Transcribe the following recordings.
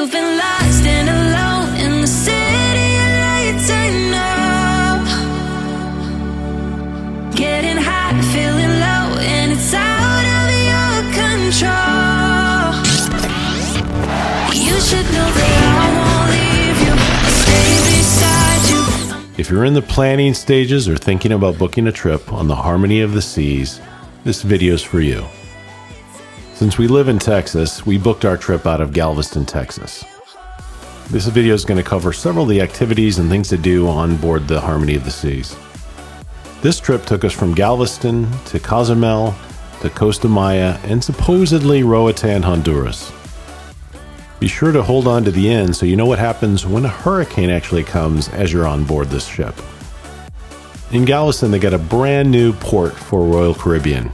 You've been lost and alone in the city of lights, I know. Getting high, feeling low, and it's out of your control. You should know that I won't leave you. I'll stay beside you. If you're in the planning stages or thinking about booking a trip on the Harmony of the Seas, this video's for you. Since we live in Texas, we booked our trip out of Galveston, Texas. This video is going to cover several of the activities and things to do on board the Harmony of the Seas. This trip took us from Galveston to Cozumel to Costa Maya and supposedly Routan, Honduras. Be sure to hold on to the end so you know what happens when a hurricane actually comes as you're on board this ship. In Galveston, they got a brand new port for Royal Caribbean.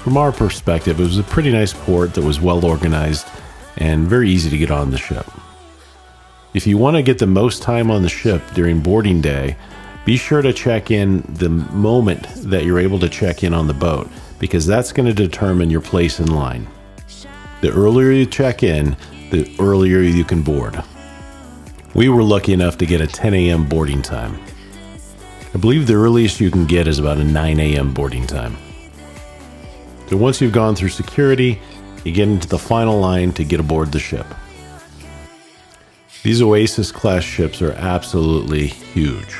From our perspective, it was a pretty nice port that was well organized and very easy to get on the ship. If you want to get the most time on the ship during boarding day, be sure to check in the moment that you're able to check in on the boat, because that's going to determine your place in line. The earlier you check in, the earlier you can board. We were lucky enough to get a 10 a.m. boarding time. I believe the earliest you can get is about a 9 a.m. boarding time. So once you've gone through security, you get into the final line to get aboard the ship. These Oasis class ships are absolutely huge.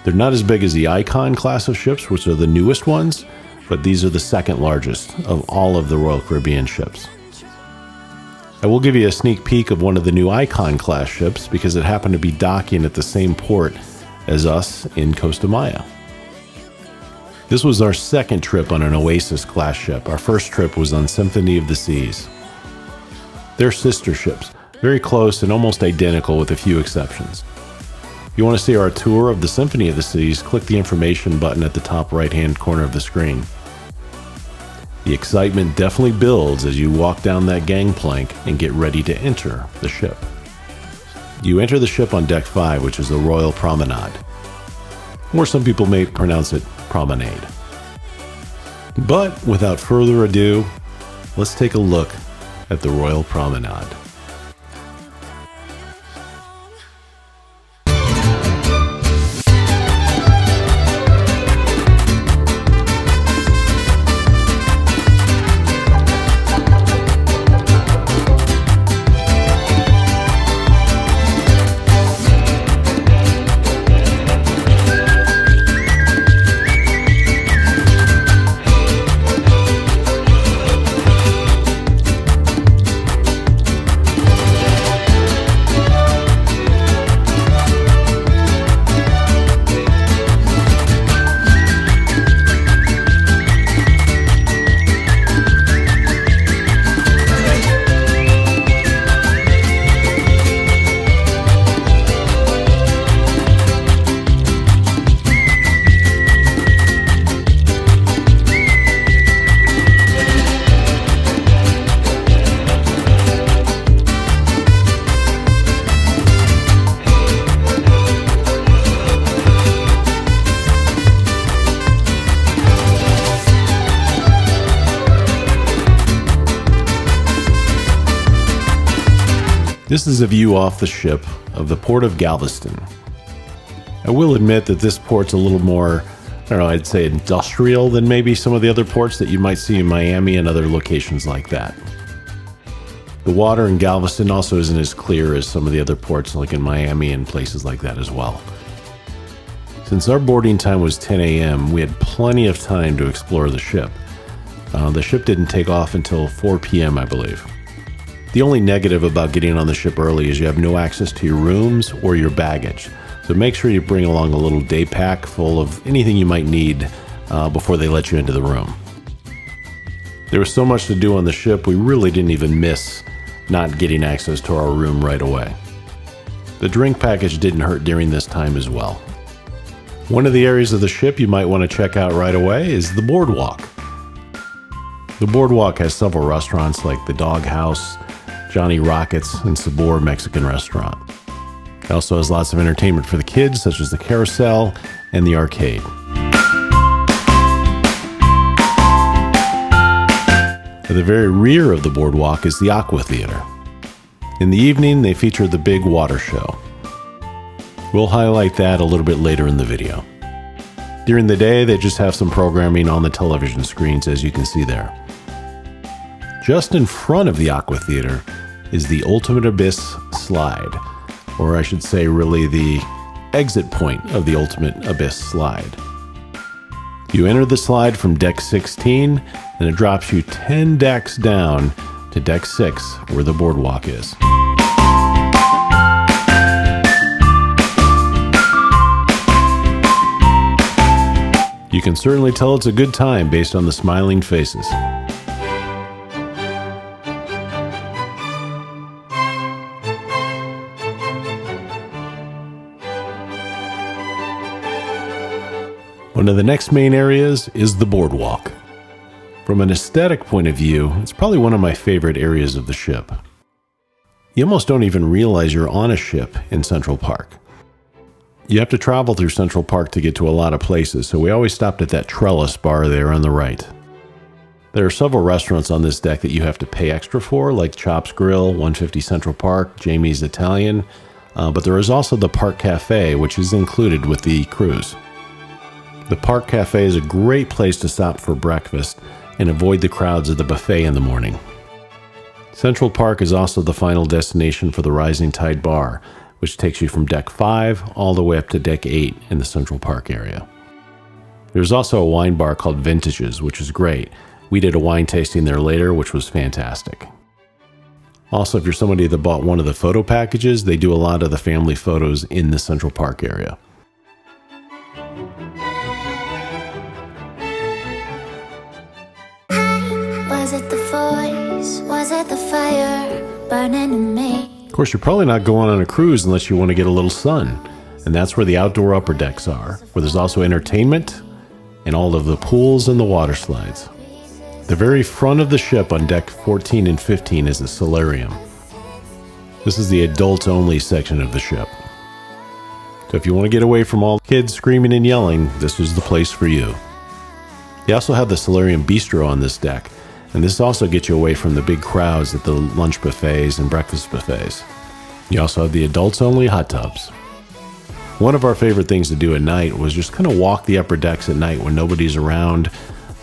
They're not as big as the Icon class of ships, which are the newest ones, but these are the second largest of all of the Royal Caribbean ships. I will give you a sneak peek of one of the new Icon class ships because it happened to be docking at the same port as us in Costa Maya. This was our second trip on an Oasis class ship. Our first trip was on Symphony of the Seas. They're sister ships, very close and almost identical with a few exceptions. If you want to see our tour of the Symphony of the Seas, click the information button at the top right-hand corner of the screen. The excitement definitely builds as you walk down that gangplank and get ready to enter the ship. You enter the ship on Deck 5, which is the Royal Promenade, or some people may pronounce it Promenade. But without further ado, let's take a look at the Royal Promenade. This is a view off the ship of the port of Galveston. I will admit that this port's a little more, I'd say industrial than maybe some of the other ports that you might see in Miami and other locations like that. The water in Galveston also isn't as clear as some of the other ports like in Miami and places like that as well. Since our boarding time was 10 a.m., we had plenty of time to explore the ship. The ship didn't take off until 4 p.m., I believe. The only negative about getting on the ship early is you have no access to your rooms or your baggage. So make sure you bring along a little day pack full of anything you might need before they let you into the room. There was so much to do on the ship, we really didn't even miss not getting access to our room right away. The drink package didn't hurt during this time as well. One of the areas of the ship you might want to check out right away is the Boardwalk. The Boardwalk has several restaurants like the Dog House, Johnny Rockets, and Sabor Mexican restaurant. It also has lots of entertainment for the kids, such as the carousel and the arcade. At the very rear of the boardwalk is the Aqua Theater. In the evening, they feature the big water show. We'll highlight that a little bit later in the video. During the day, they just have some programming on the television screens, as you can see there. Just in front of the Aqua Theater is the Ultimate Abyss slide, or I should say really the exit point of the Ultimate Abyss slide. You enter the slide from deck 16, and it drops you 10 decks down to deck 6, where the boardwalk is. You can certainly tell it's a good time based on the smiling faces. One of the next main areas is the boardwalk. From an aesthetic point of view, it's probably one of my favorite areas of the ship. You almost don't even realize you're on a ship in Central Park. You have to travel through Central Park to get to a lot of places, so we always stopped at that trellis bar there on the right. There are several restaurants on this deck that you have to pay extra for, like Chops Grill, 150 Central Park, Jamie's Italian, but there is also the Park Cafe, which is included with the cruise. The Park Cafe is a great place to stop for breakfast and avoid the crowds at the buffet in the morning. Central Park is also the final destination for the Rising Tide Bar, which takes you from deck 5 all the way up to deck 8 in the Central Park area. There's also a wine bar called Vintages, which is great. We did a wine tasting there later, which was fantastic. Also, if you're somebody that bought one of the photo packages, they do a lot of the family photos in the Central Park area. Was it the voice? Was it the fire burning in me? Of course, you're probably not going on a cruise unless you want to get a little sun, and that's where the outdoor upper decks are, where there's also entertainment and all of the pools and the water slides. The very front of the ship on deck 14 and 15 is the Solarium. This is the adults-only section of the ship. So if you want to get away from all kids screaming and yelling, this is the place for you. You also have the Solarium Bistro on this deck, and this also gets you away from the big crowds at the lunch buffets and breakfast buffets. You also have the adults-only hot tubs. One of our favorite things to do at night was just kind of walk the upper decks at night when nobody's around.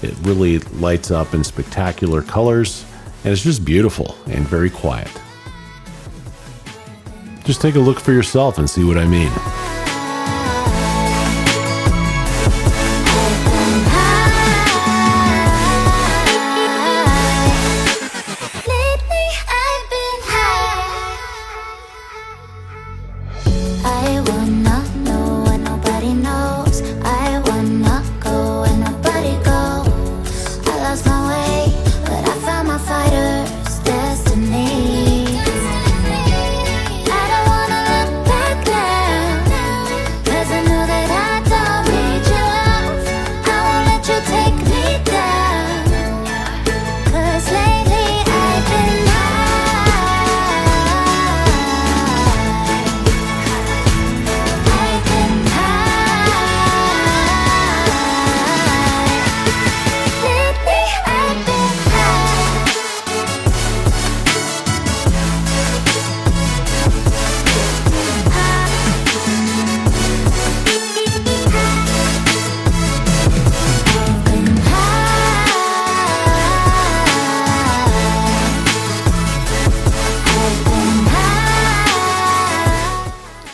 It really lights up in spectacular colors, and it's just beautiful and very quiet. Just take a look for yourself and see what I mean.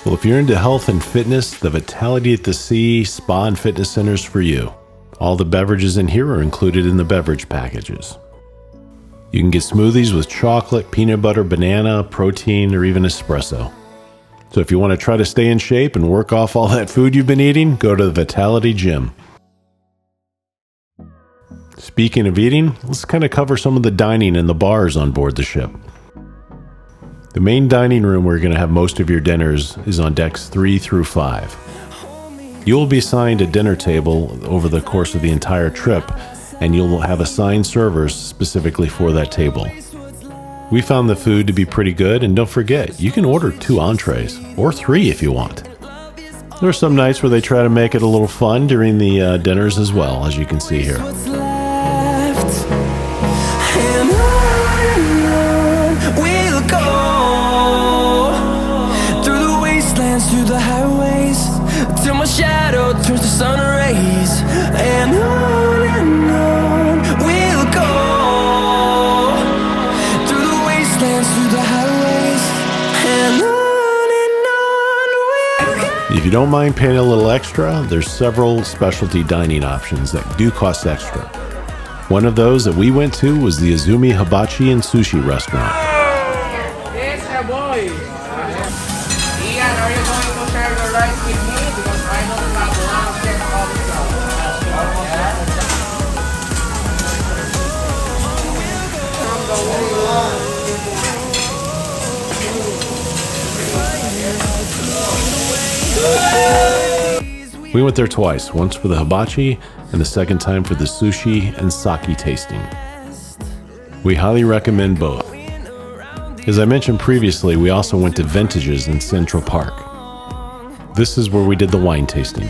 Well, if you're into health and fitness, the Vitality at the Sea Spa and Fitness Center is for you. All the beverages in here are included in the beverage packages. You can get smoothies with chocolate, peanut butter, banana, protein, or even espresso. So if you want to try to stay in shape and work off all that food you've been eating, go to the Vitality Gym. Speaking of eating, let's kind of cover some of the dining and the bars on board the ship. The main dining room where you're going to have most of your dinners is on decks 3 through 5. You will be assigned a dinner table over the course of the entire trip, and you'll have assigned servers specifically for that table. We found the food to be pretty good, and don't forget, you can order 2 entrees, or 3 if you want. There are some nights where they try to make it a little fun during the dinners as well, as you can see here. We'll go. If you don't mind paying a little extra, there's several specialty dining options that do cost extra. One of those that we went to was the Izumi Hibachi and Sushi restaurant. Yes, boy. Ian, are you going to share the rice with me? Because I don't have lunch yet also. From the wall. We went there twice, once for the hibachi and the second time for the sushi and sake tasting. We highly recommend both. As I mentioned previously, we also went to Vintages in Central Park. This is where we did the wine tasting.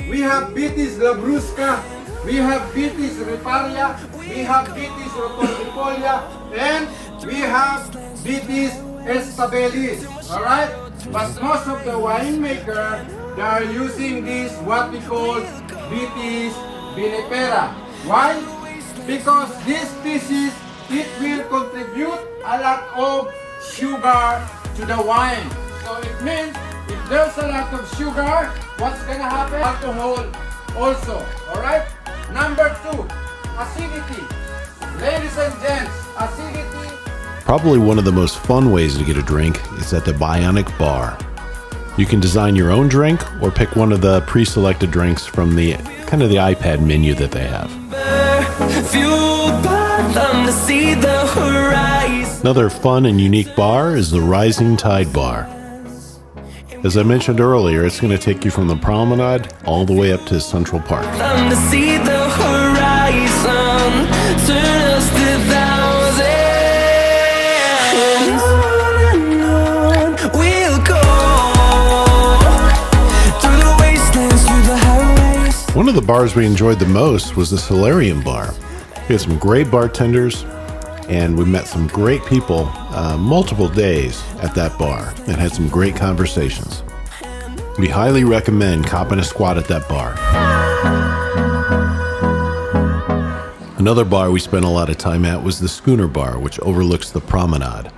We have Bitis Labrusca, we have Bitis Riparia, we have Bitis Rotortipolia, and we have Bitis Estabellis. Alright? But most of the winemaker, they are using this what we call Bitis Vinipera. Why? Because this species, it will contribute a lot of sugar to the wine. So it means if there's a lot of sugar, what's gonna happen? Alcohol also. Alright? Number 2, acidity. Ladies and gents, acidity. Probably one of the most fun ways to get a drink is at the Bionic Bar. You can design your own drink or pick one of the pre-selected drinks from the kind of the iPad menu that they have. Another fun and unique bar is the Rising Tide Bar. As I mentioned earlier, it's going to take you from the promenade all the way up to Central Park. One of the bars we enjoyed the most was the Solarium Bar. We had some great bartenders, and we met some great people multiple days at that bar and had some great conversations. We highly recommend copping a squat at that bar. Another bar we spent a lot of time at was the Schooner Bar, which overlooks the promenade.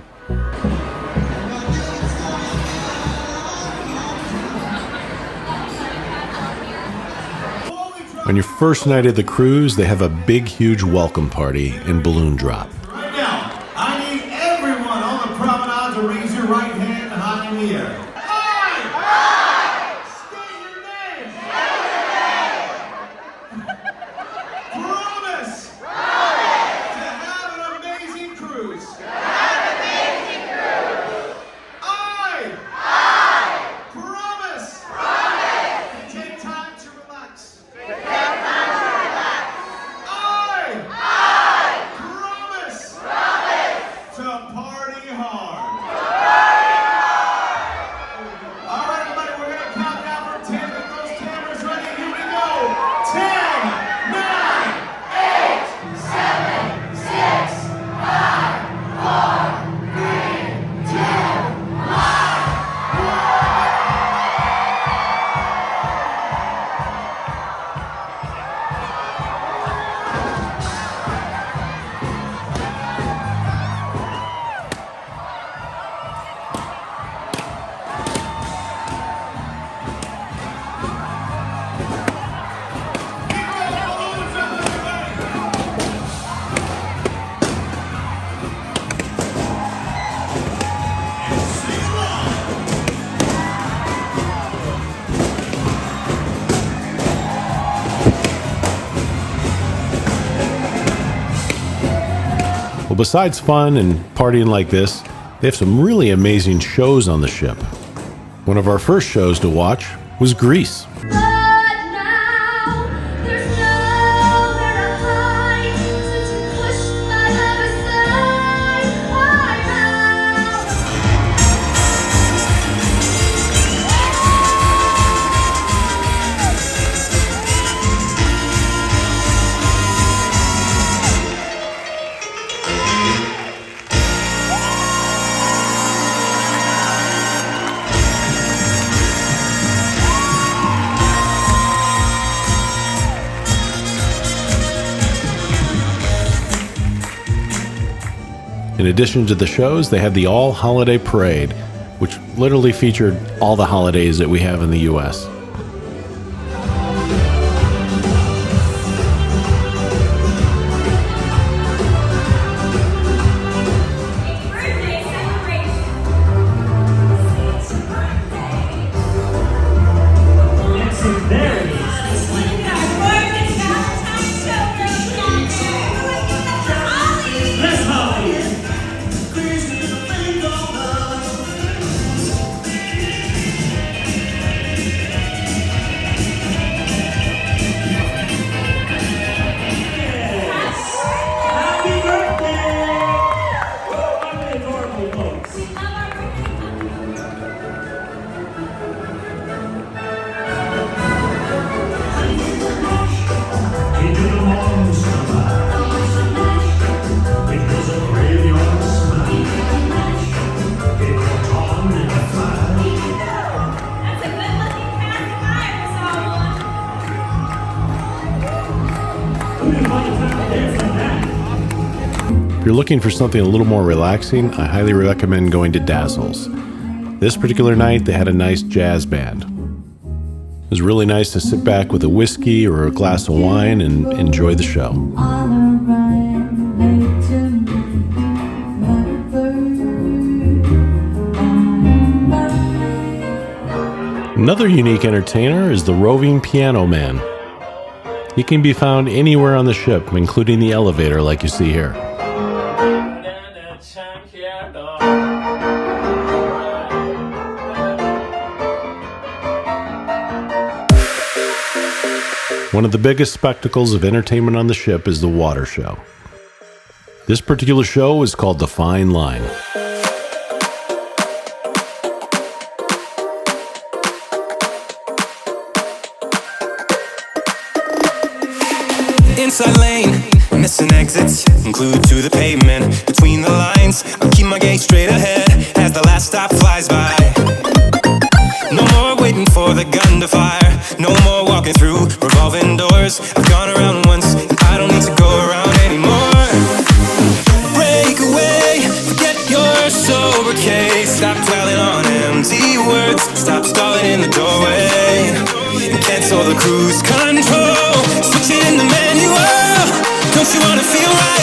On your first night of the cruise, they have a big, huge welcome party and balloon drop. Right now, I need everyone on the promenade to raise your right hand high in the air. State your name. Promise to have an amazing cruise. I promise to take time to relax. To party hard. All right, everybody, we're going to count down from 10. Get those cameras ready. Here we go. 10, 9, 8, 7, 6, 5, 4, 3, 2, 1. Well, besides fun and partying like this, they have some really amazing shows on the ship. One of our first shows to watch was Grease. But now there's nowhere to hide since you pushed my love aside. Why now? In addition to the shows, they had the all-holiday parade, which literally featured all the holidays that we have in the US. If you're looking for something a little more relaxing, I highly recommend going to Dazzle's. This particular night, they had a nice jazz band. It was really nice to sit back with a whiskey or a glass of wine and enjoy the show. Another unique entertainer is the roving piano man. He can be found anywhere on the ship, including the elevator like you see here. One of the biggest spectacles of entertainment on the ship is the water show. This particular show is called The Fine Line. Inside lane, missing exits, glued to the pavement. Between the lines, I'll keep my gaze straight ahead as the last stop flies by. No more waiting for the gun to fire. No more walking through revolving doors. I've gone around once, and I don't need to go around anymore. Break away, forget your sober case. Stop dwelling on empty words. Stop stalling in the doorway and cancel the cruise control. Switch it in the manual. Don't you wanna feel right?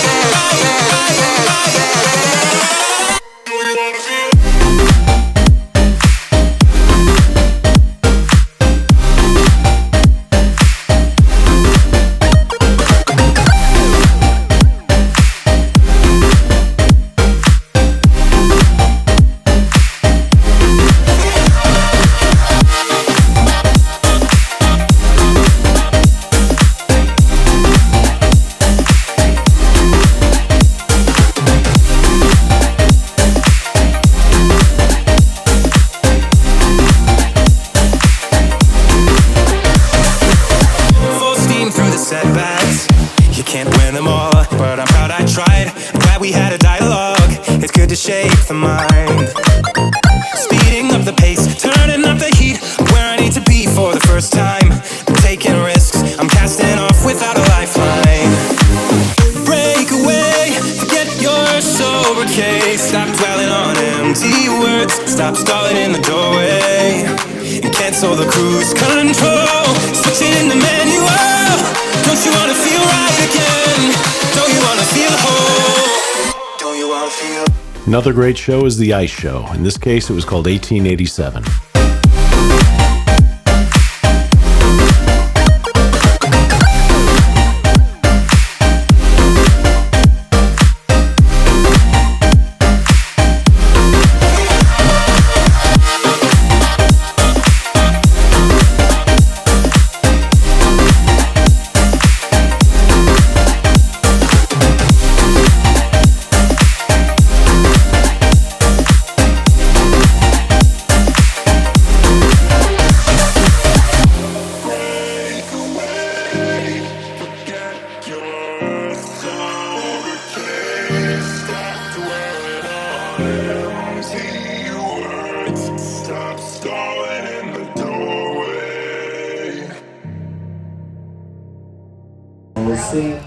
Shape the mind, speeding up the pace, turning up the heat, where I need to be for the first time. I'm taking risks, I'm casting off without a lifeline. Break away, forget your sober case. Stop dwelling on empty words. Stop stalling in the doorway and cancel the cruise control. Switch it in the manual. Don't you wanna feel right again? Don't you wanna feel whole? Don't you wanna feel? Another great show is the Ice Show. In this case, it was called 1887.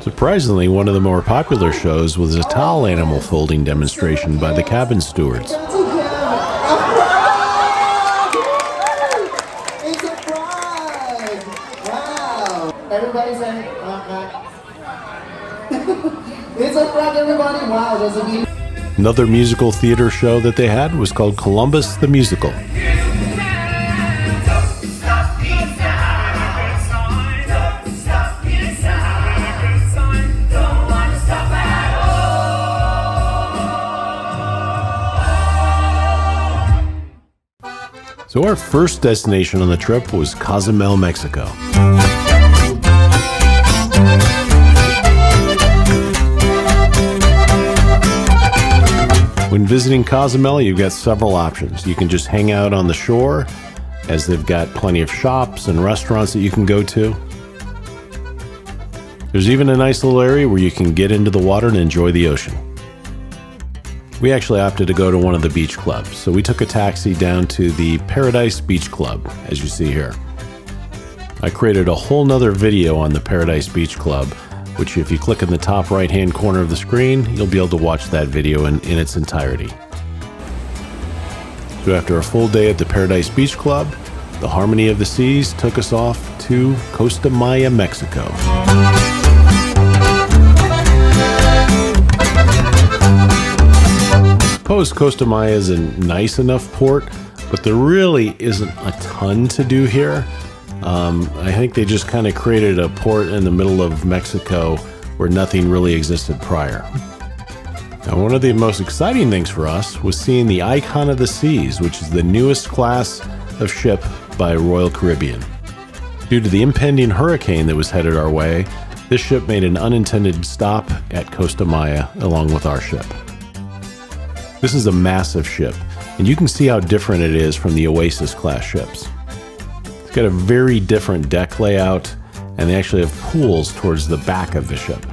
Surprisingly, one of the more popular shows was a towel animal folding demonstration by the cabin stewards. Everybody say, it's a front, everybody. Wow, there's a meeting. Another musical theater show that they had was called Columbus the Musical. So our first destination on the trip was Cozumel, Mexico. When visiting Cozumel, you've got several options. You can just hang out on the shore, as they've got plenty of shops and restaurants that you can go to. There's even a nice little area where you can get into the water and enjoy the ocean. We actually opted to go to one of the beach clubs, so we took a taxi down to the Paradise Beach Club, as you see here. I created a whole nother video on the Paradise Beach Club, which if you click in the top right-hand corner of the screen, you'll be able to watch that video in its entirety. So after a full day at the Paradise Beach Club, the Harmony of the Seas took us off to Costa Maya, Mexico. I suppose Costa Maya is a nice enough port, but there really isn't a ton to do here. I think they just kind of created a port in the middle of Mexico where nothing really existed prior. Now, one of the most exciting things for us was seeing the Icon of the Seas, which is the newest class of ship by Royal Caribbean. Due to the impending hurricane that was headed our way, this ship made an unintended stop at Costa Maya along with our ship. This is a massive ship, and you can see how different it is from the Oasis class ships. It's got a very different deck layout, and they actually have pools towards the back of the ship.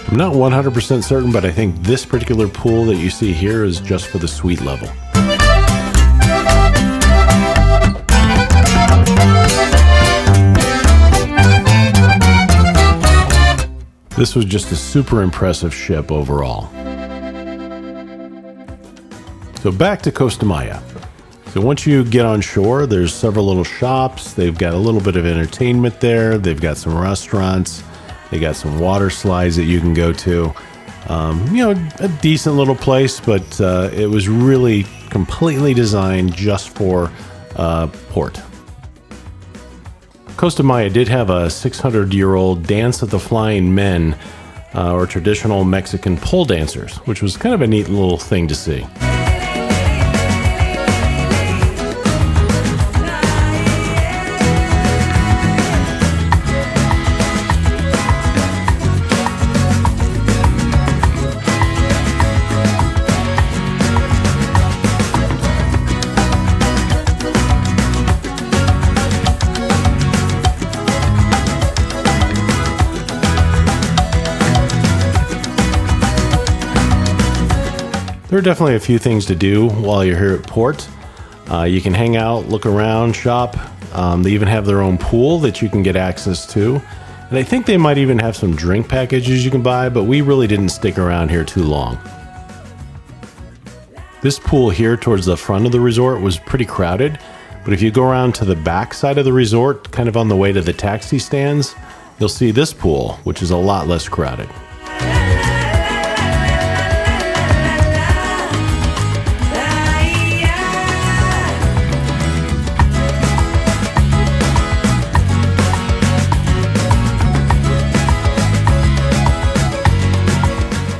I'm not 100% certain, but I think this particular pool that you see here is just for the suite level. This was just a super impressive ship overall. So back to Costa Maya. So once you get on shore, there's several little shops. They've got a little bit of entertainment there. They've got some restaurants. They got some water slides that you can go to. A decent little place, but it was really completely designed just for port. Costa Maya did have a 600-year-old Dance of the Flying Men, or traditional Mexican pole dancers, which was kind of a neat little thing to see. There are definitely a few things to do while you're here at port. You can hang out, look around, shop. They even have their own pool that you can get access to. And I think they might even have some drink packages you can buy, but we really didn't stick around here too long. This pool here towards the front of the resort was pretty crowded, but if you go around to the back side of the resort, kind of on the way to the taxi stands, you'll see this pool, which is a lot less crowded.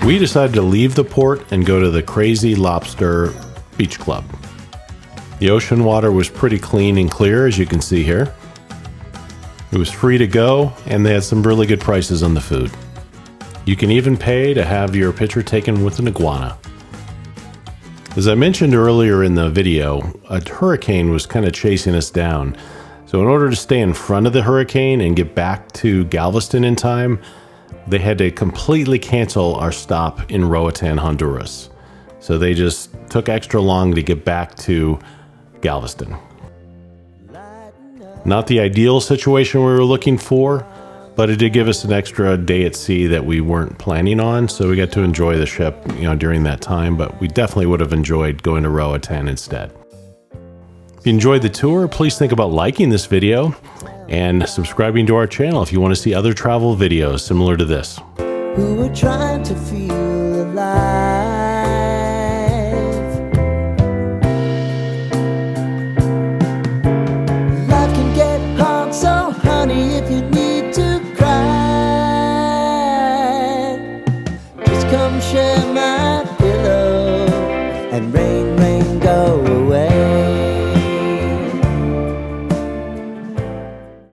We decided to leave the port and go to the Crazy Lobster Beach Club. The ocean water was pretty clean and clear, as you can see here. It was free to go, and they had some really good prices on the food. You can even pay to have your picture taken with an iguana. As I mentioned earlier in the video, a hurricane was kind of chasing us down. So in order to stay in front of the hurricane and get back to Galveston in time, they had to completely cancel our stop in Routan, Honduras. so they just took extra long to get back to Galveston. Not the ideal situation we were looking for, but it did give us an extra day at sea that we weren't planning on, so we got to enjoy the ship, during that time, but we definitely would have enjoyed going to Roatan instead. If you enjoyed the tour, please think about liking this video and subscribing to our channel if you want to see other travel videos similar to this. We were trying to feel alive.